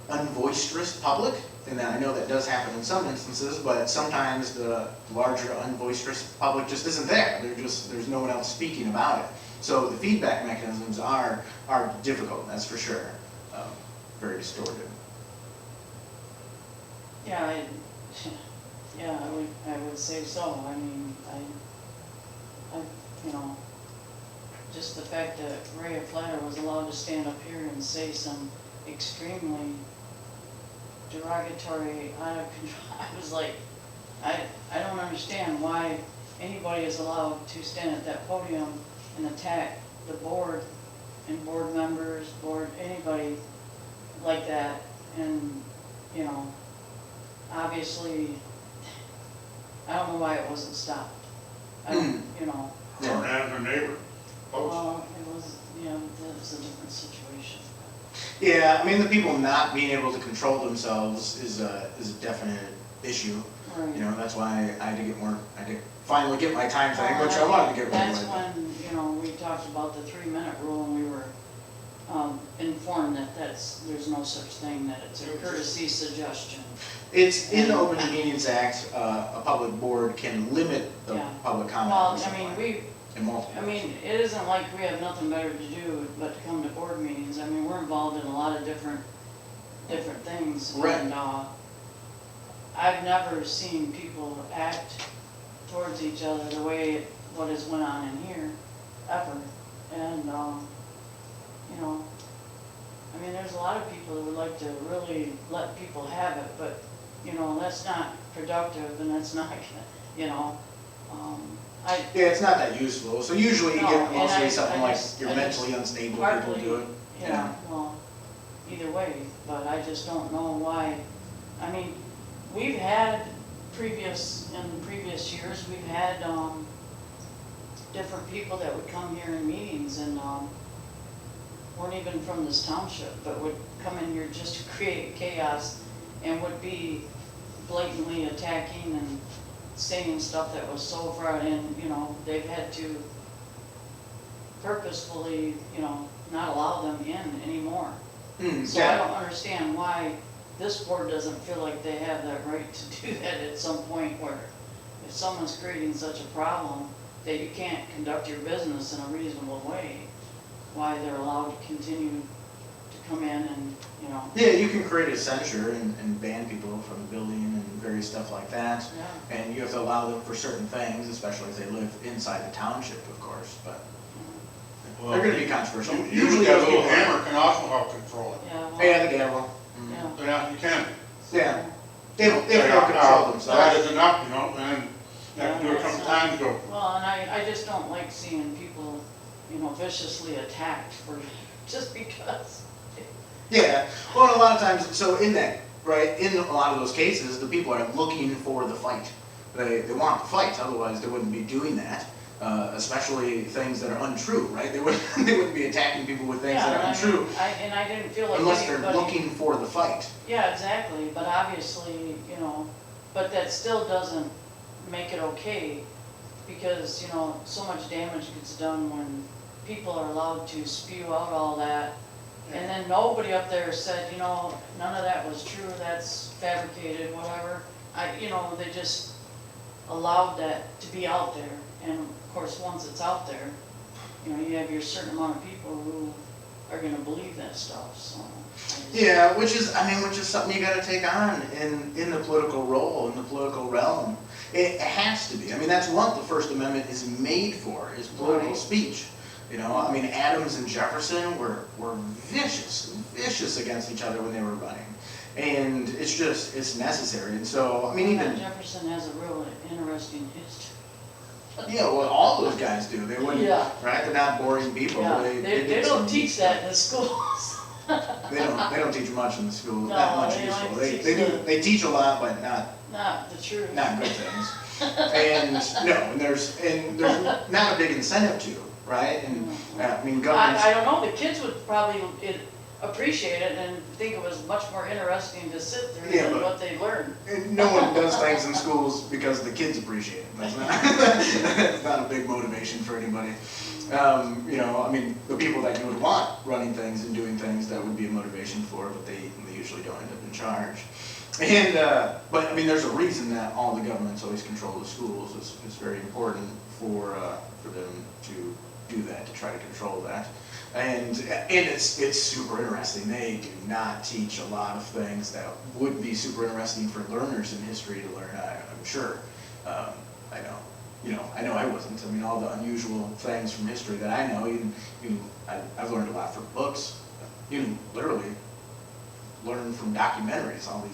unboisterous public. And I know that does happen in some instances, but sometimes the larger, unboisterous public just isn't there. There's no one else speaking about it. So the feedback mechanisms are difficult, that's for sure. Very distorted. Yeah, I would say so. I mean, you know, just the fact that Ray Flatter was allowed to stand up here and say some extremely derogatory, out of control. I was like, I don't understand why anybody is allowed to stand at that podium and attack the board and board members, anybody like that. And, you know, obviously, I don't know why it wasn't stopped. I don't, you know. Or and her neighbor. Well, it was a different situation. Yeah, I mean, the people not being able to control themselves is a definite issue. Right. You know, that's why I had to finally get my time thing, which I wanted to get rid of. That's when, you know, we talked about the 3-minute rule, and we were informed that there's no such thing, that it's a courtesy suggestion. It's in the Open Meetings Act, a public board can limit the Yeah. public comment. Well, I mean, it isn't like we have nothing better to do but to come to board meetings. I mean, we're involved in a lot of different things. Right. And I've never seen people act towards each other the way what has went on in here, ever. And, you know, I mean, there's a lot of people that would like to really let people have it, but, you know, that's not productive, and that's not, you know, Yeah, it's not that useful. So usually you No, get and mostly something like I you're mentally unstable people partly, do it. yeah, well, either way, but I just don't know why. I mean, we've had in previous years, we've had different people that would come here in meetings and weren't even from this township, but would come in here just to create chaos and would be blatantly attacking and saying stuff that was so far in, you know, they've had to purposefully, you know, not allow them in anymore. So I don't understand why this board doesn't feel like they have that right to do that at some point, where if someone's creating such a problem that you can't conduct your business in a reasonable way, why they're allowed to continue to come in and, you know. Yeah, you can create a censure and ban people from the building and various stuff like that. Yeah. And you have to allow them for certain things, especially if they live inside the township, of course, but Well, they're gonna be controversial. Usually that little people- hammer can also help control it. Yeah, well, Yeah, the gavel. yeah. Yeah, you can. Yeah. They don't control themselves. That is enough, you know, and you have to do it a that's couple not- times, go, Well, and I just don't like seeing people, you know, viciously attacked for, just because. Yeah, well, and a lot of times, so in that, right, in a lot of those cases, the people are looking for the fight. They want the fight, otherwise they wouldn't be doing that, especially things that are untrue, right? They wouldn't be attacking people with things that are Yeah, untrue, and I didn't feel like unless they're anybody. looking for the fight. Yeah, exactly, but obviously, you know, but that still doesn't make it okay, because, you know, so much damage gets done when people are allowed to spew out all that, and then nobody up there said, you know, none of that was true, that's fabricated, whatever. You know, they just allowed that to be out there, and of course, once it's out there, you know, you have your certain amount of people who are gonna believe that stuff, so. Yeah, which is something you gotta take on in the political role, in the political realm. It has to be. I mean, that's what the First Amendment is made for, is political Right. speech. You know, I mean, Adams and Jefferson were vicious against each other when they were running. And it's just, it's necessary, and so, I mean, even, Jefferson has a real interesting history. yeah, well, all those guys do, they wouldn't, Yeah. right, they're not boring people, Yeah, they they did don't some- teach that in the schools. They don't teach much in the school, No, that much they don't useful, teach they do, the- they teach a lot, but Not the truth. not good things. And, no, and there's not a big incentive to, right, and, I mean, governments. I don't know, the kids would probably appreciate it and think it was much more interesting to sit through Yeah, than but- what they learned. And no one does things in schools because the kids appreciate it. That's not, that's not a big motivation for anybody. You know, I mean, the people that you would want running things and doing things, that would be a motivation for, but they usually don't end up in charge. And, but I mean, there's a reason that all the governments always control the schools. It's very important for them to do that, to try to control that. And it's super interesting. They do not teach a lot of things that would be super interesting for learners in history to learn, I'm sure. I know. You know, I know I wasn't. I mean, all the unusual things from history that I know, I've learned a lot from books. You can literally learn from documentaries, all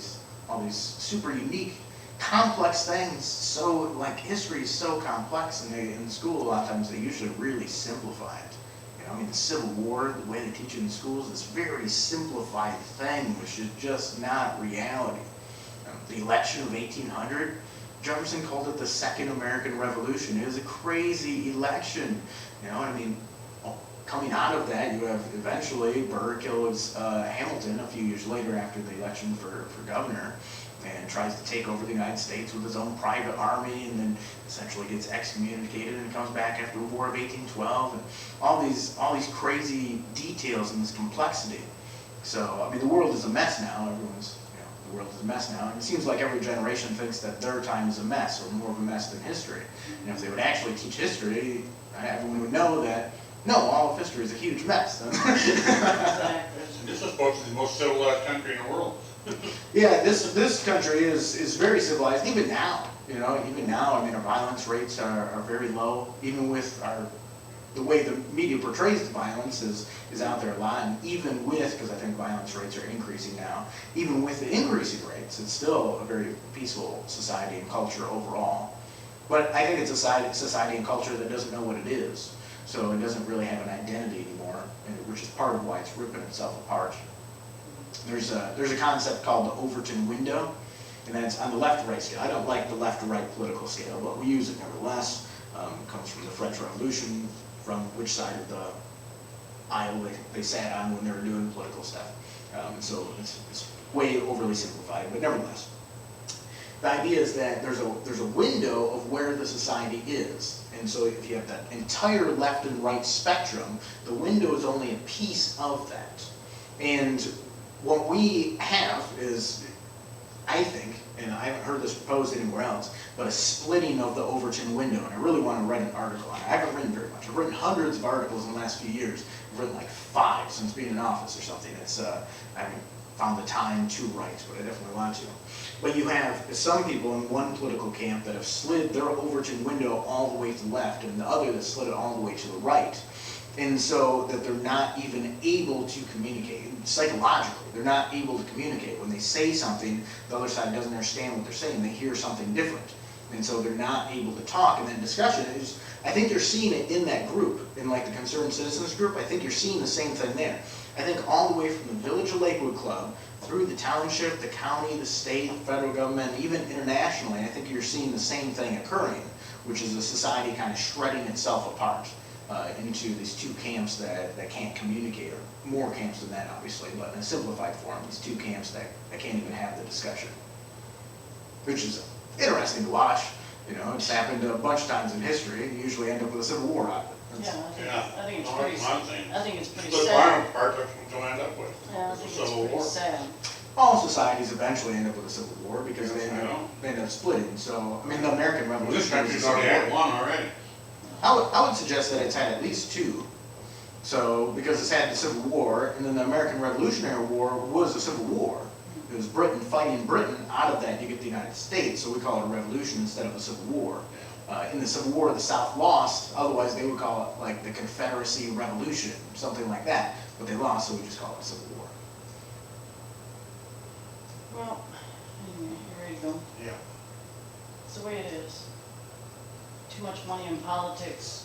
these super unique, complex things. So, like, history is so complex, and in school, a lot of times they usually really simplify it. You know, I mean, the Civil War, the way they teach it in schools, this very simplified thing, which is just not reality. The election of 1800, Jefferson called it the Second American Revolution. It was a crazy election, you know, I mean, coming out of that, you have eventually Burr kills Hamilton a few years later after the election for governor, and tries to take over the United States with his own private army, and then essentially gets excommunicated and comes back after the War of 1812, and all these crazy details and this complexity. So, I mean, the world is a mess now. The world is a mess now, and it seems like every generation thinks that their time is a mess, or more of a mess than history. And if they would actually teach history, everyone would know that, no, all of history is a huge mess. Exactly. And this is supposed to be the most civilized country in the world. Yeah, this country is very civilized, even now. You know, even now, I mean, our violence rates are very low, even with the way the media portrays the violence is out there a lot, and even with, because I think violence rates are increasing now, even with the increasing rates, it's still a very peaceful society and culture overall. But I think it's a society and culture that doesn't know what it is, so it doesn't really have an identity anymore, which is part of why it's ripping itself apart. There's a concept called the Overton window, and that's on the left-right scale. I don't like the left-to-right political scale, but we use it nevertheless. It comes from the French Revolution, from which side of the aisle they sat on when they were doing political stuff. So it's way overly simplified, but nevertheless. The idea is that there's a window of where the society is. And so if you have that entire left and right spectrum, the window is only a piece of that. And what we have is, I think, and I haven't heard this proposed anywhere else, but a splitting of the Overton window. And I really want to write an article on it. I haven't written very much. I've written hundreds of articles in the last few years. I've written like 5 since being in office or something. I haven't found the time to write, but I definitely want to. But you have some people in one political camp that have slid their Overton window all the way to the left, and the other that slid it all the way to the right. And so that they're not even able to communicate. Psychologically, they're not able to communicate. When they say something, the other side doesn't understand what they're saying. They hear something different. And so they're not able to talk. And then discussion is, I think you're seeing it in that group, in like the Concerned Citizens group. I think you're seeing the same thing there. I think all the way from the Village of Lakewood Club, through the township, the county, the state, the federal government, even internationally, I think you're seeing the same thing occurring, which is a society kind of shredding itself apart into these two camps that can't communicate, or more camps than that, obviously, but in a simplified form, these two camps that can't even have the discussion, which is interesting to watch. You know, it's happened a bunch of times in history. You usually end up with a civil war out of it. Yeah, I think it's No, pretty, that's one thing. I think it's pretty The sad. violent part, that's what you'll end up with. Yeah, I It's a think it's civil pretty war. sad. All societies eventually end up with a civil war because Yes, I know. they end up splitting. So, I mean, the American Well, Revolution this was a country's civil already had war. one already. I would suggest that it's had at least 2. So, because it's had the Civil War, and then the American Revolutionary War was a civil war. It was Britain fighting Britain. Out of that, you get the United States, so we call it a revolution instead of a civil war. In the Civil War, the South lost, otherwise they would call it like the Confederacy Revolution, something like that. But they lost, so we just call it a civil war. Well, anyway, you ready to go? Yeah. It's the way it is. Too much money in politics.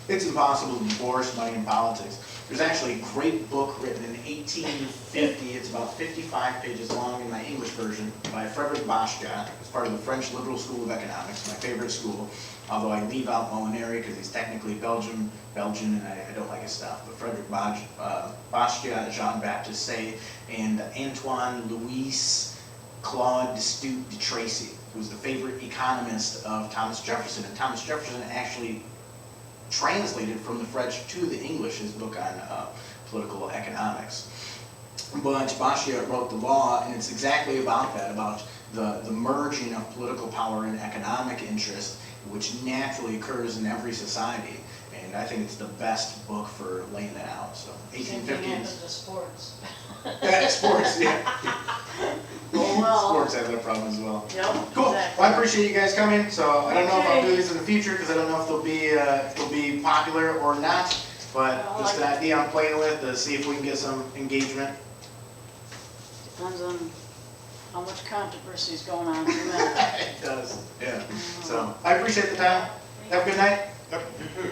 It's impossible to divorce money and politics. There's actually a great book written in 1850, it's about 55 pages long in my English version, by Frederick Bastiat. It's part of the French Liberal School of Economics, my favorite school, although I leave out Molinari because he's technically Belgian, and I don't like his stuff. But Frederick Bastiat, Jean-Baptiste Say, and Antoine Louis Claude Destutt de Tracy, who was the favorite economist of Thomas Jefferson. And Thomas Jefferson actually translated from the French to the English his book on political economics. But Bastiat wrote the law, and it's exactly about that, about the merging of political power and economic interest, which naturally occurs in every society. And I think it's the best book for laying that out. So Same thing 1850s. happens to sports. Yeah, sports, yeah. Oh, well. Sports has that problem as well. Yep, Cool. exactly. Well, I appreciate you guys coming. So I don't know if I'll do Okay. these in the future because I don't know if they'll be popular or not. But Well, just an like- idea I'm playing with to see if we can get some engagement. Depends on how much controversy is going on in the minute. It does. Yeah. So I appreciate the time. Have a good night. Yep, you too.